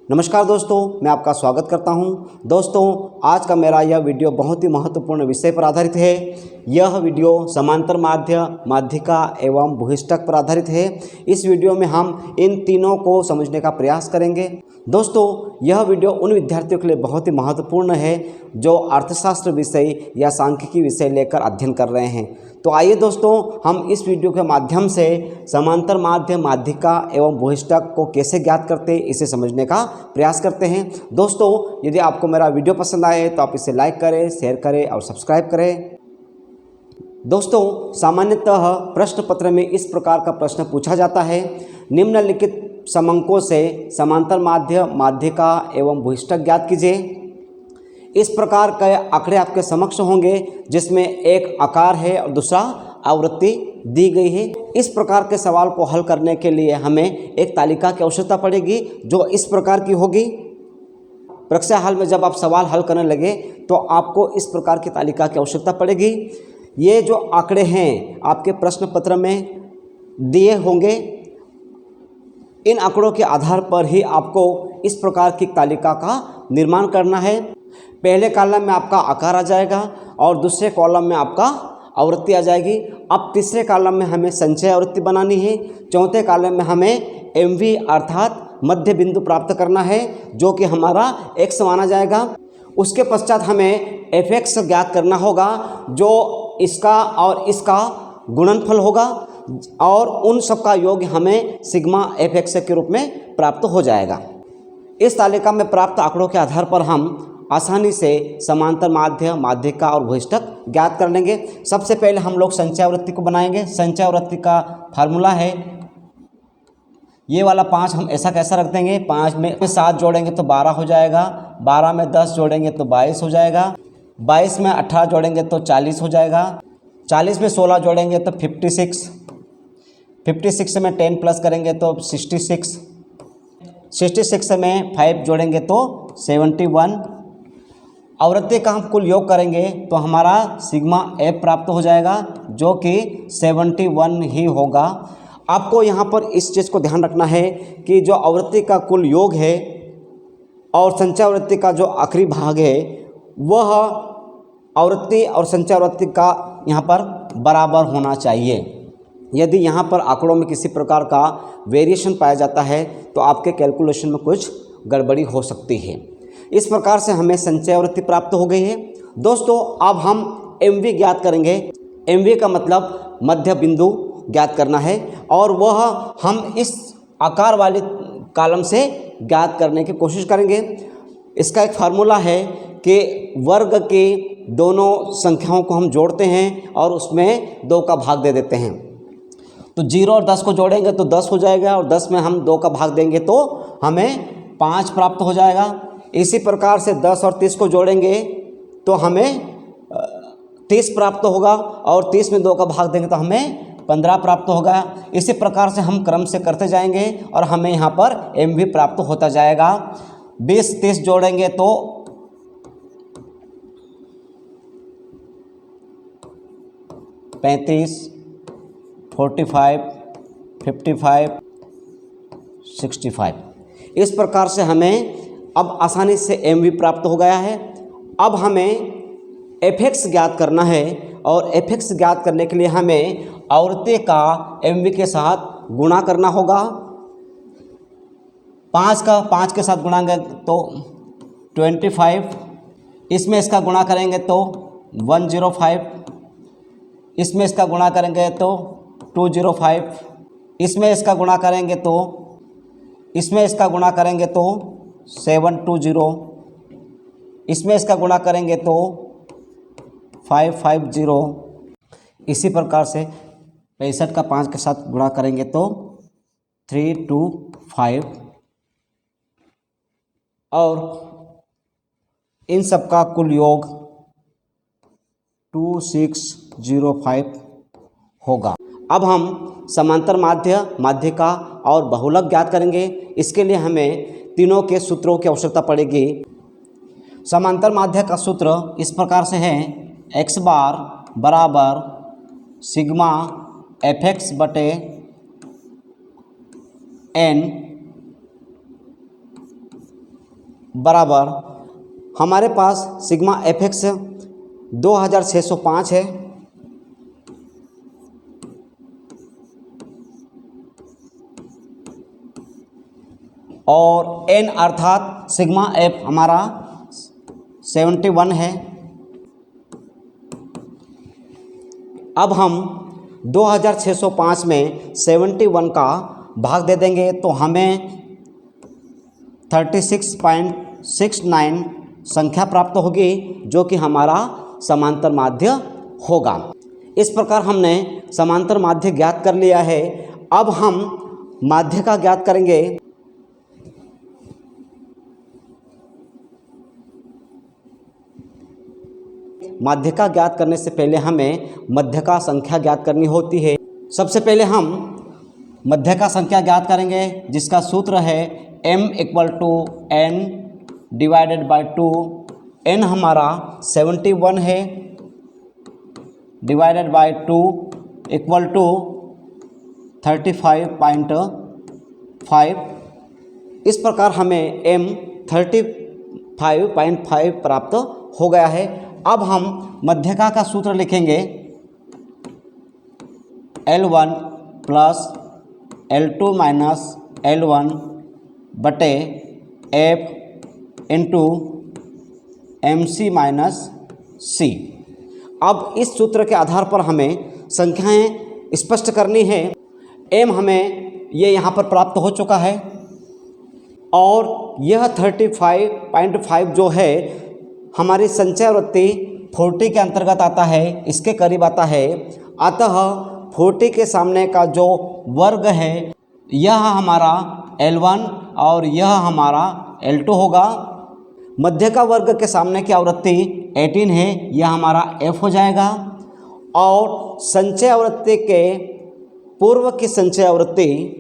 नमस्कार दोस्तों, मैं आपका स्वागत करता हूं। दोस्तों, आज का मेरा यह वीडियो बहुत ही महत्वपूर्ण विषय पर आधारित है। यह वीडियो समांतर माध्य, माध्यिका एवं बहिष्ठक पर आधारित है। इस वीडियो में हम इन तीनों को समझने का प्रयास करेंगे। दोस्तों, यह वीडियो उन विद्यार्थियों के लिए बहुत ही महत्वपूर्ण है जो अर्थशास्त्र विषय या सांख्यिकी विषय लेकर अध्ययन कर रहे हैं। तो आइए दोस्तों, हम इस वीडियो के माध्यम से समांतर माध्य, माध्यिका एवं बहिष्ठक को कैसे ज्ञात करते हैं इसे समझने का प्रयास करते हैं। दोस्तों, यदि आपको मेरा वीडियो पसंद आए तो आप इसे लाइक करें, शेयर करें और सब्सक्राइब करें। दोस्तों, सामान्यतः प्रश्न पत्र में इस प्रकार का प्रश्न पूछा जाता है, निम्नलिखित समंकों से समांतर माध्य, माध्यिका एवं बहिष्ठक ज्ञात कीजिए। इस प्रकार के आंकड़े आपके समक्ष होंगे जिसमें एक आकार है और दूसरा आवृत्ति दी गई है। इस प्रकार के सवाल को हल करने के लिए हमें एक तालिका की आवश्यकता पड़ेगी जो इस प्रकार की होगी। परीक्षा हाल में जब आप सवाल हल करने लगे तो आपको इस प्रकार की तालिका की आवश्यकता पड़ेगी। ये जो आंकड़े हैं आपके प्रश्न पत्र में दिए होंगे, इन आंकड़ों के आधार पर ही आपको इस प्रकार की तालिका का निर्माण करना है। पहले कॉलम में आपका आकार आ जाएगा और दूसरे कॉलम में आपका आवृत्ति आ जाएगी। अब तीसरे कॉलम में हमें संचय आवृत्ति बनानी है। चौथे कॉलम में हमें एमवी अर्थात मध्य बिंदु प्राप्त करना है जो कि हमारा एक्स माना जाएगा। उसके पश्चात हमें एफ एक्स ज्ञात करना होगा जो इसका और इसका गुणनफल होगा और उन सब का योग हमें सिग्मा एफ एक्स के रूप में प्राप्त हो जाएगा। इस तालिका में प्राप्त आंकड़ों के आधार पर हम आसानी से समांतर माध्य, माध्यिका और बहिष्ठक ज्ञात कर लेंगे। सबसे पहले हम लोग संचय आवृत्ति को बनाएंगे। संचय आवृत्ति का फार्मूला है, ये वाला 5 हम ऐसा कैसा रख देंगे, 5 में 7 जोड़ेंगे तो 12 हो जाएगा, 12 में 10 जोड़ेंगे तो 22 हो जाएगा, 22 में 18 जोड़ेंगे तो 40 हो जाएगा, 40 में 16 जोड़ेंगे तो 56, 56 में 10 प्लस करेंगे तो 66, 66 में 5 जोड़ेंगे तो 71। आवृत्ति का हम कुल योग करेंगे तो हमारा सिग्मा एफ प्राप्त हो जाएगा जो कि 71 ही होगा। आपको यहाँ पर इस चीज़ को ध्यान रखना है कि जो आवृत्ति का कुल योग है और संचय आवृत्ति का जो आखिरी भाग है वह आवृत्ति और संचय आवृत्ति का यहाँ पर बराबर होना चाहिए। यदि यहाँ पर आंकड़ों में किसी प्रकार का वेरिएशन पाया जाता है तो आपके कैलकुलेशन में कुछ गड़बड़ी हो सकती है। इस प्रकार से हमें संचय आवृत्ति प्राप्त हो गई है। दोस्तों, अब हम एमवी ज्ञात करेंगे। एमवी का मतलब मध्य बिंदु ज्ञात करना है और वह हम इस आकार वाले कॉलम से ज्ञात करने की कोशिश करेंगे। इसका एक फार्मूला है कि वर्ग के दोनों संख्याओं को हम जोड़ते हैं और उसमें 2 का भाग दे देते हैं। तो 0 और 10 को जोड़ेंगे तो 10 हो जाएगा और 10 में हम 2 का भाग देंगे तो हमें 5 प्राप्त हो जाएगा। इसी प्रकार से 10 और 30 को जोड़ेंगे तो हमें 30 प्राप्त होगा और 30 में 2 का भाग देंगे तो हमें 15 प्राप्त होगा। इसी प्रकार से हम क्रम से करते जाएंगे और हमें यहाँ पर एमवी प्राप्त होता जाएगा। 20 30 जोड़ेंगे तो 35, 45, 55, 65। इस प्रकार से हमें अब आसानी से एमवी प्राप्त हो गया है। अब हमें एफ एक्स ज्ञात करना है और एफ एक्स ज्ञात करने के लिए हमें आवृत्ति का एमवी के साथ गुणा करना होगा। 5 का 5 के साथ गुणाएंगे तो 25, इसमें इसका गुणा करेंगे तो 105, इसमें इसका गुणा करेंगे तो 205, इसमें इसका गुणा करेंगे तो 720, इसमें इसका गुणा करेंगे तो 550। इसी प्रकार से 65 का 5 के साथ गुणा करेंगे तो 325 और इन सब का कुल योग 2605 होगा। अब हम समांतर माध्य, माध्यिका और बहुलक ज्ञात करेंगे। इसके लिए हमें तीनों के सूत्रों की आवश्यकता पड़ेगी। समांतर माध्य का सूत्र इस प्रकार से है, x बार बराबर सिग्मा एफ एक्स बटे एन बराबर हमारे पास सिग्मा एफ एक्स 2605 है और n अर्थात सिग्मा एफ हमारा 71 है। अब हम 2605 में 71 का भाग दे देंगे तो हमें 36.69 संख्या प्राप्त होगी, जो कि हमारा समांतर माध्य होगा। इस प्रकार हमने समांतर माध्य ज्ञात कर लिया है। अब हम माध्य का ज्ञात करेंगे। माध्य का ज्ञात करने से पहले हमें मध्य का संख्या ज्ञात करनी होती है। सबसे पहले हम मध्य का संख्या ज्ञात करेंगे, जिसका सूत्र है m = n divided by 2। n हमारा 71 है डिवाइडेड बाय 2 इक्वल टू 35.5। इस प्रकार हमें m 35.5 प्राप्त हो गया है। अब हम मध्यका का सूत्र लिखेंगे L1 plus L2 minus L1 बटे F into MC minus C। अब इस सूत्र के आधार पर हमें संख्याएं स्पष्ट करनी है। m हमें ये यहाँ पर प्राप्त हो चुका है और यह 35.5 जो है हमारी संचय वृत्ति 40 के अंतर्गत आता है, इसके करीब आता है। अतः 40 के सामने का जो वर्ग है यह हमारा L1 और यह हमारा L2 होगा। मध्य का वर्ग के सामने की आवृत्ति 18 है, यह हमारा F हो जाएगा। और संचय आवृत्ति के पूर्व की संचय आवृत्ति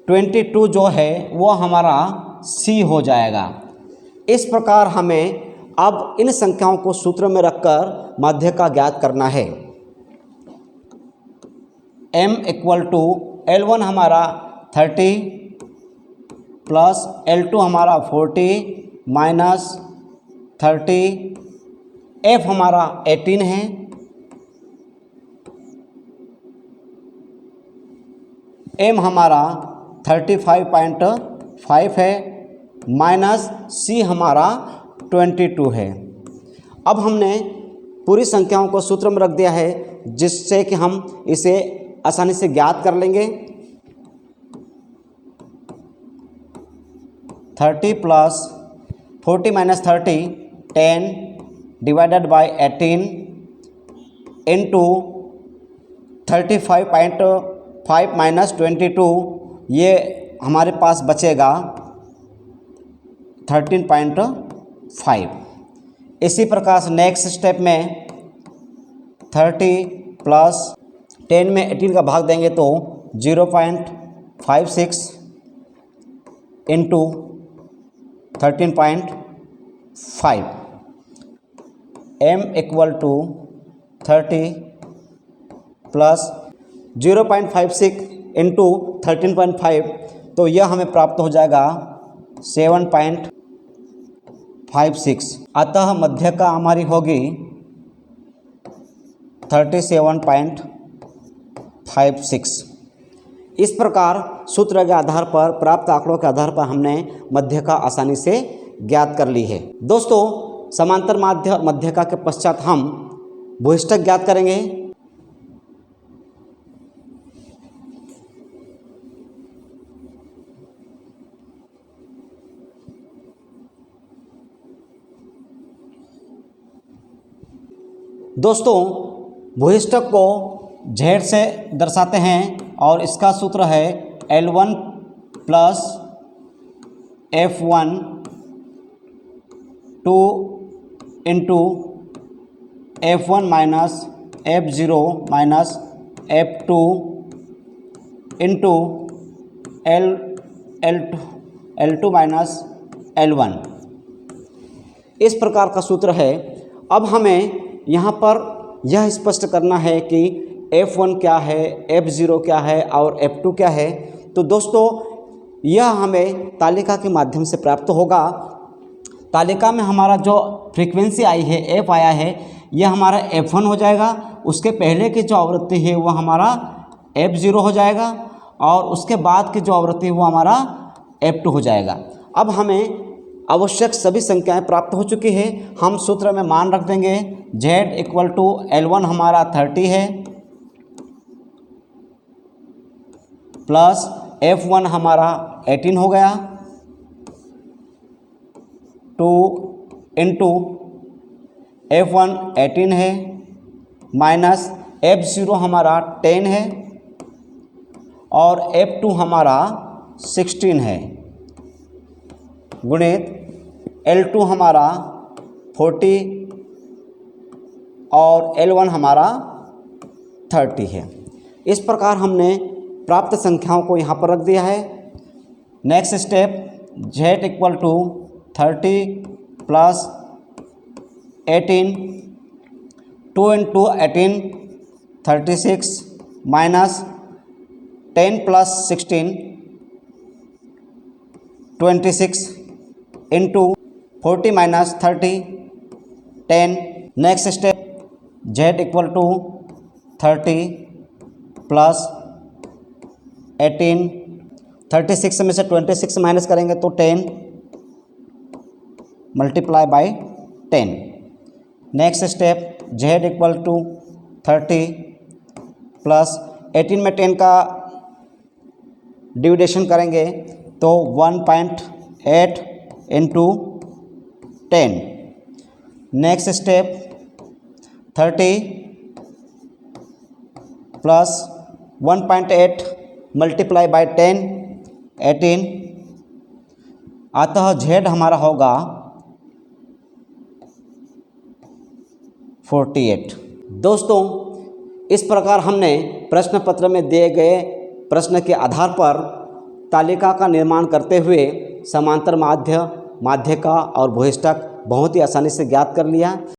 22 जो है वो हमारा C हो जाएगा। इस प्रकार हमें अब इन संख्याओं को सूत्र में रखकर माध्य का ज्ञात करना है। m = L1 हमारा 30 प्लस L2 हमारा 40 माइनस 30, F हमारा 18 है, m हमारा 35.5 है, माइनस C हमारा 22 है। अब हमने पूरी संख्याओं को सूत्र में रख दिया है, जिससे कि हम इसे आसानी से ज्ञात कर लेंगे। 30 plus 40 minus 30 10 divided by 18 into 35.5 minus 22, ये हमारे पास बचेगा 13.5। इसी प्रकार से नेक्स्ट स्टेप में 30 प्लस 10 में 18 का भाग देंगे तो 0.56 इंटू 13.5। m = 30 प्लस 0.56 इंटू 13.5, तो यह हमें प्राप्त हो जाएगा 7.56। अतः मध्य का हमारी होगी 37.56। इस प्रकार सूत्र के आधार पर, प्राप्त आंकड़ों के आधार पर हमने मध्य का आसानी से ज्ञात कर ली है। दोस्तों, समांतर माध्य और मध्यका के पश्चात हम भूयिष्ठक ज्ञात करेंगे। दोस्तों, भूयिष्ठक को Z से दर्शाते हैं और इसका सूत्र है L1 plus F1 2 into F1 minus F0 minus F2 into L2 minus L1। इस प्रकार का सूत्र है। अब हमें यहाँ पर यह स्पष्ट करना है कि F1 क्या है, F0 क्या है और F2 क्या है। तो दोस्तों, यह हमें तालिका के माध्यम से प्राप्त होगा। तालिका में हमारा जो फ्रीक्वेंसी आई है एफ आया है, यह हमारा F1 हो जाएगा। उसके पहले की जो आवृत्ति है वो हमारा F0 हो जाएगा और उसके बाद की जो आवृत्ति है वो हमारा F2 हो जाएगा। अब हमें आवश्यक सभी संख्याएं प्राप्त हो चुकी है। हम सूत्र में मान रख देंगे Z इक्वल टू L1 हमारा 30 है प्लस F1 हमारा 18 हो गया 2 इंटू F1 18 है माइनस F0 हमारा 10 है और F2 हमारा 16 है गुणित L2 हमारा 40 और L1 हमारा 30 है। इस प्रकार हमने प्राप्त संख्याओं को यहाँ पर रख दिया है। Next step Z equal to 30 plus 18 2 into 18 36 minus 10 plus 16 26 into 40 minus 30 10। Next step Z equal to 30 plus 18 36 में से 26 माइनस करेंगे तो 10 multiply by 10। Next step Z equal to 30 plus 18 में 10 का डिविडेशन करेंगे तो 1.8 into 10। Next step 30 plus 1.8 multiply by 10 18, अतः Z हमारा होगा 48। दोस्तों, इस प्रकार हमने प्रश्न पत्र में दिए गए प्रश्न के आधार पर तालिका का निर्माण करते हुए समांतर माध्य, माध्यिका और भूयिष्ठक बहुत ही आसानी से ज्ञात कर लिया।